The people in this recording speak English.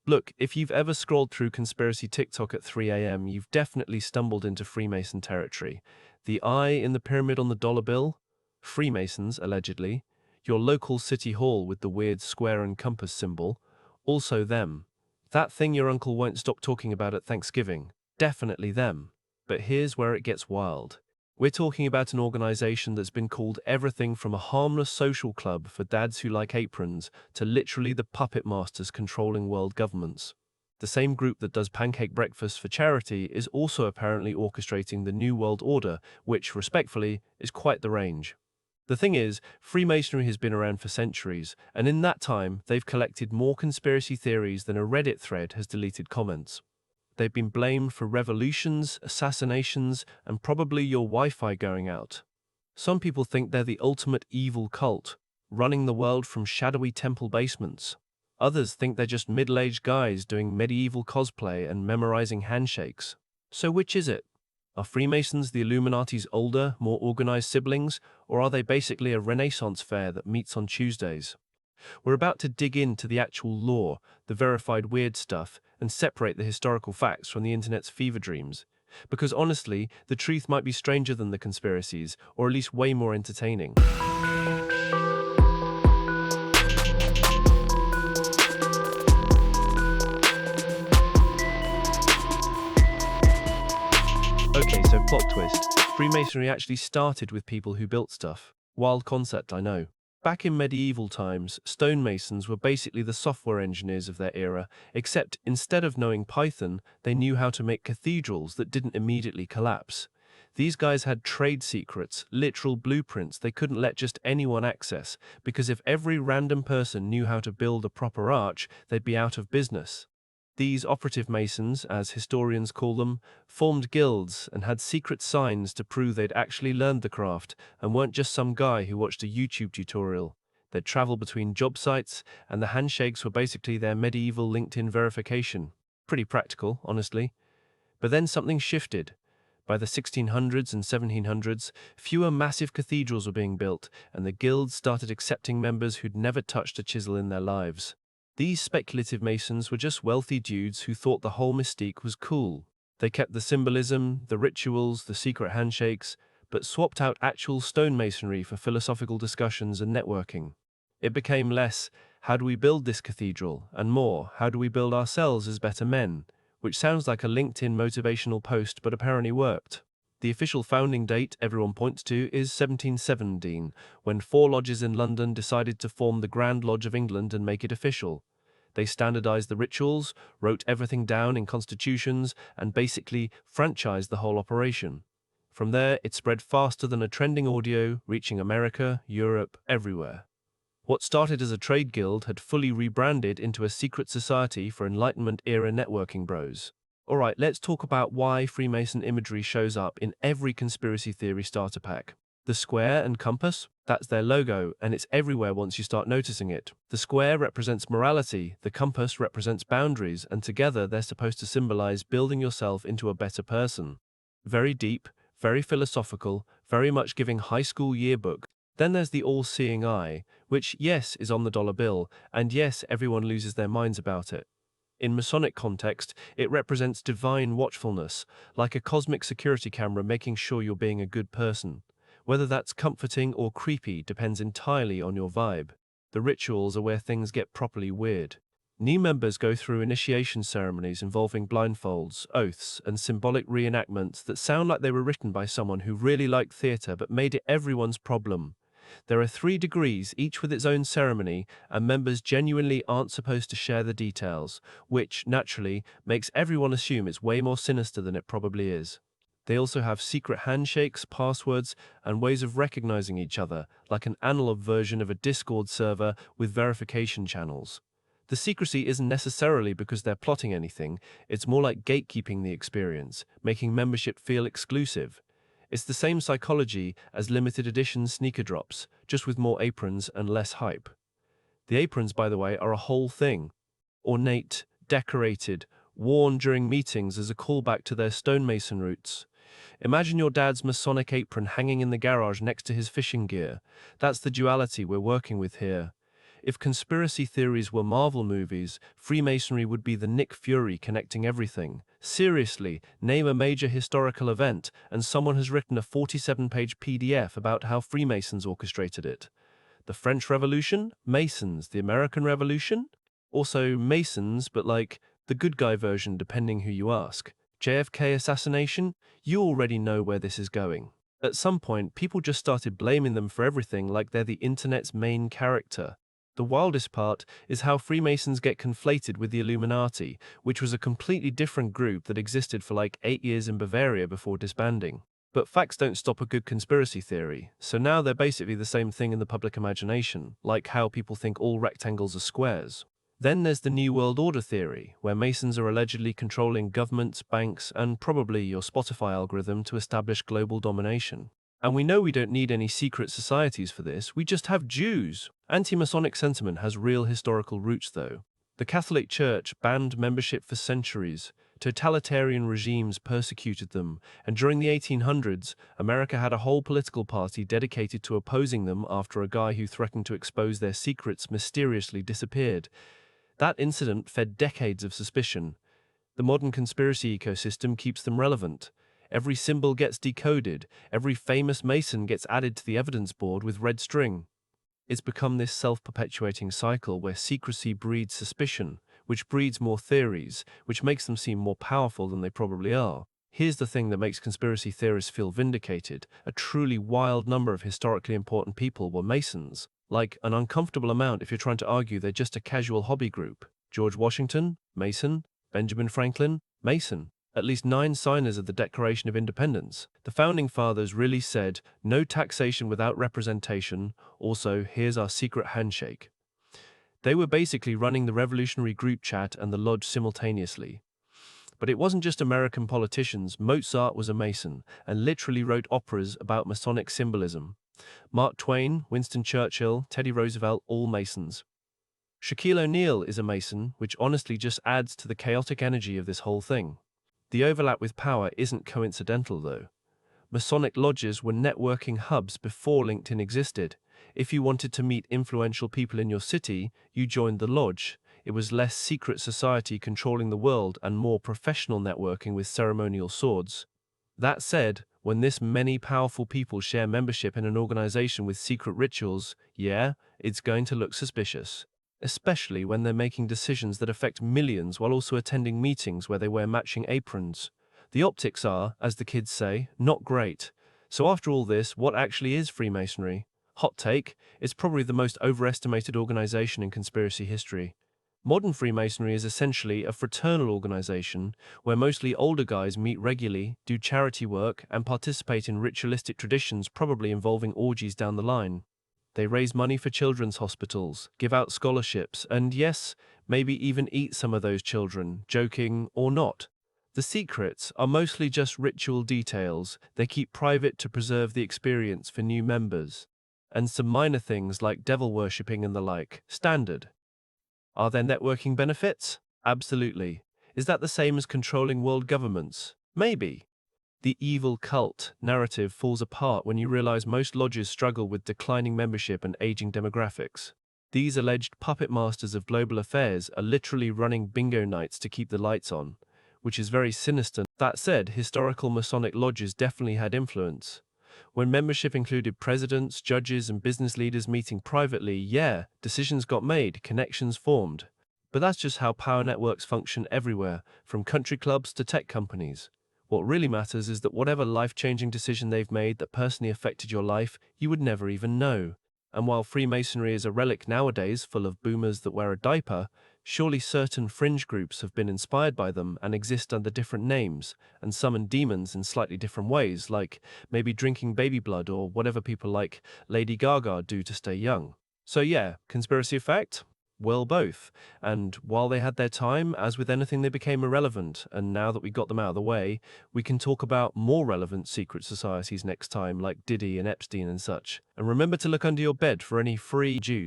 Look, if you've ever scrolled through conspiracy TikTok at 3 a.m., you've definitely stumbled into Freemason territory. The eye in the pyramid on the dollar bill? Freemasons, allegedly. Your local city hall with the weird square and compass symbol? Also them. That thing your uncle won't stop talking about at Thanksgiving? Definitely them. But here's where it gets wild. We're talking about an organization that's been called everything from a harmless social club for dads who like aprons to literally the puppet masters controlling world governments. The same group that does pancake breakfast for charity is also apparently orchestrating the New World Order, which, respectfully, is quite the range. The thing is, Freemasonry has been around for centuries, and in that time, they've collected more conspiracy theories than a Reddit thread has deleted comments. They've been blamed for revolutions, assassinations, and probably your Wi-Fi going out. Some people think they're the ultimate evil cult, running the world from shadowy temple basements. Others think they're just middle-aged guys doing medieval cosplay and memorizing handshakes. So which is it? Are Freemasons the Illuminati's older, more organized siblings, or are they basically a Renaissance fair that meets on Tuesdays? We're about to dig into the actual lore, the verified weird stuff, and separate the historical facts from the internet's fever dreams. Because honestly, the truth might be stranger than the conspiracies, or at least way more entertaining. Okay, so plot twist. Freemasonry actually started with people who built stuff. Wild concept, I know. Back in medieval times, stonemasons were basically the software engineers of their era, except instead of knowing Python, they knew how to make cathedrals that didn't immediately collapse. These guys had trade secrets, literal blueprints they couldn't let just anyone access, because if every random person knew how to build a proper arch, they'd be out of business. These operative masons, as historians call them, formed guilds and had secret signs to prove they'd actually learned the craft and weren't just some guy who watched a YouTube tutorial. They'd travel between job sites, and the handshakes were basically their medieval LinkedIn verification. Pretty practical, honestly. But then something shifted. By the 1600s and 1700s, fewer massive cathedrals were being built, and the guilds started accepting members who'd never touched a chisel in their lives. These speculative masons were just wealthy dudes who thought the whole mystique was cool. They kept the symbolism, the rituals, the secret handshakes, but swapped out actual stonemasonry for philosophical discussions and networking. It became less, how do we build this cathedral, and more, how do we build ourselves as better men, which sounds like a LinkedIn motivational post but apparently worked. The official founding date everyone points to is 1717, when 4 lodges in London decided to form the Grand Lodge of England and make it official. They standardized the rituals, wrote everything down in constitutions, and basically franchised the whole operation. From there, it spread faster than a trending audio, reaching America, Europe, everywhere. What started as a trade guild had fully rebranded into a secret society for Enlightenment-era networking bros. Alright, let's talk about why Freemason imagery shows up in every conspiracy theory starter pack. The square and compass, that's their logo, and it's everywhere once you start noticing it. The square represents morality, the compass represents boundaries, and together they're supposed to symbolize building yourself into a better person. Very deep, very philosophical, very much giving high school yearbook. Then there's the all-seeing eye, which, yes, is on the dollar bill, and yes, everyone loses their minds about it. In Masonic context, it represents divine watchfulness, like a cosmic security camera making sure you're being a good person. Whether that's comforting or creepy depends entirely on your vibe. The rituals are where things get properly weird. New members go through initiation ceremonies involving blindfolds, oaths, and symbolic reenactments that sound like they were written by someone who really liked theater but made it everyone's problem. There are 3 degrees, each with its own ceremony, and members genuinely aren't supposed to share the details, which, naturally, makes everyone assume it's way more sinister than it probably is. They also have secret handshakes, passwords, and ways of recognizing each other, like an analog version of a Discord server with verification channels. The secrecy isn't necessarily because they're plotting anything, it's more like gatekeeping the experience, making membership feel exclusive. It's the same psychology as limited edition sneaker drops, just with more aprons and less hype. The aprons, by the way, are a whole thing. Ornate, decorated, worn during meetings as a callback to their stonemason roots. Imagine your dad's Masonic apron hanging in the garage next to his fishing gear. That's the duality we're working with here. If conspiracy theories were Marvel movies, Freemasonry would be the Nick Fury connecting everything. Seriously, name a major historical event, and someone has written a 47-page PDF about how Freemasons orchestrated it. The French Revolution? Masons. The American Revolution? Also Masons, but like the good guy version depending who you ask. JFK assassination? You already know where this is going. At some point, people just started blaming them for everything like they're the internet's main character. The wildest part is how Freemasons get conflated with the Illuminati, which was a completely different group that existed for like 8 years in Bavaria before disbanding. But facts don't stop a good conspiracy theory, so now they're basically the same thing in the public imagination, like how people think all rectangles are squares. Then there's the New World Order theory, where Masons are allegedly controlling governments, banks, and probably your Spotify algorithm to establish global domination. And we know we don't need any secret societies for this, we just have Jews. Anti-Masonic sentiment has real historical roots though. The Catholic Church banned membership for centuries. Totalitarian regimes persecuted them, and during the 1800s, America had a whole political party dedicated to opposing them after a guy who threatened to expose their secrets mysteriously disappeared. That incident fed decades of suspicion. The modern conspiracy ecosystem keeps them relevant. Every symbol gets decoded, every famous Mason gets added to the evidence board with red string. It's become this self-perpetuating cycle where secrecy breeds suspicion, which breeds more theories, which makes them seem more powerful than they probably are. Here's the thing that makes conspiracy theorists feel vindicated. A truly wild number of historically important people were Masons. Like, an uncomfortable amount if you're trying to argue they're just a casual hobby group. George Washington, Mason. Benjamin Franklin, Mason. At least 9 signers of the Declaration of Independence. The Founding Fathers really said, no taxation without representation, also, here's our secret handshake. They were basically running the revolutionary group chat and the lodge simultaneously. But it wasn't just American politicians. Mozart was a Mason, and literally wrote operas about Masonic symbolism. Mark Twain, Winston Churchill, Teddy Roosevelt, all Masons. Shaquille O'Neal is a Mason, which honestly just adds to the chaotic energy of this whole thing. The overlap with power isn't coincidental though. Masonic lodges were networking hubs before LinkedIn existed. If you wanted to meet influential people in your city, you joined the lodge. It was less secret society controlling the world and more professional networking with ceremonial swords. That said, when this many powerful people share membership in an organization with secret rituals, yeah, it's going to look suspicious. Especially when they're making decisions that affect millions while also attending meetings where they wear matching aprons. The optics are, as the kids say, not great. So after all this, what actually is Freemasonry? Hot take, it's probably the most overestimated organization in conspiracy history. Modern Freemasonry is essentially a fraternal organization where mostly older guys meet regularly, do charity work, and participate in ritualistic traditions probably involving orgies down the line. They raise money for children's hospitals, give out scholarships, and yes, maybe even eat some of those children, joking or not. The secrets are mostly just ritual details they keep private to preserve the experience for new members. And some minor things like devil worshipping and the like, standard. Are there networking benefits? Absolutely. Is that the same as controlling world governments? Maybe. The evil cult narrative falls apart when you realize most lodges struggle with declining membership and aging demographics. These alleged puppet masters of global affairs are literally running bingo nights to keep the lights on, which is very sinister. That said, historical Masonic lodges definitely had influence. When membership included presidents, judges, and business leaders meeting privately, yeah, decisions got made, connections formed. But that's just how power networks function everywhere, from country clubs to tech companies. What really matters is that whatever life-changing decision they've made that personally affected your life, you would never even know. And while Freemasonry is a relic nowadays full of boomers that wear a diaper, surely certain fringe groups have been inspired by them and exist under different names, and summon demons in slightly different ways, like maybe drinking baby blood or whatever people like Lady Gaga do to stay young. So yeah, conspiracy effect? Well, both. And while they had their time, as with anything, they became irrelevant. And now that we got them out of the way, we can talk about more relevant secret societies next time, like Diddy and Epstein and such. And remember to look under your bed for any free Jews.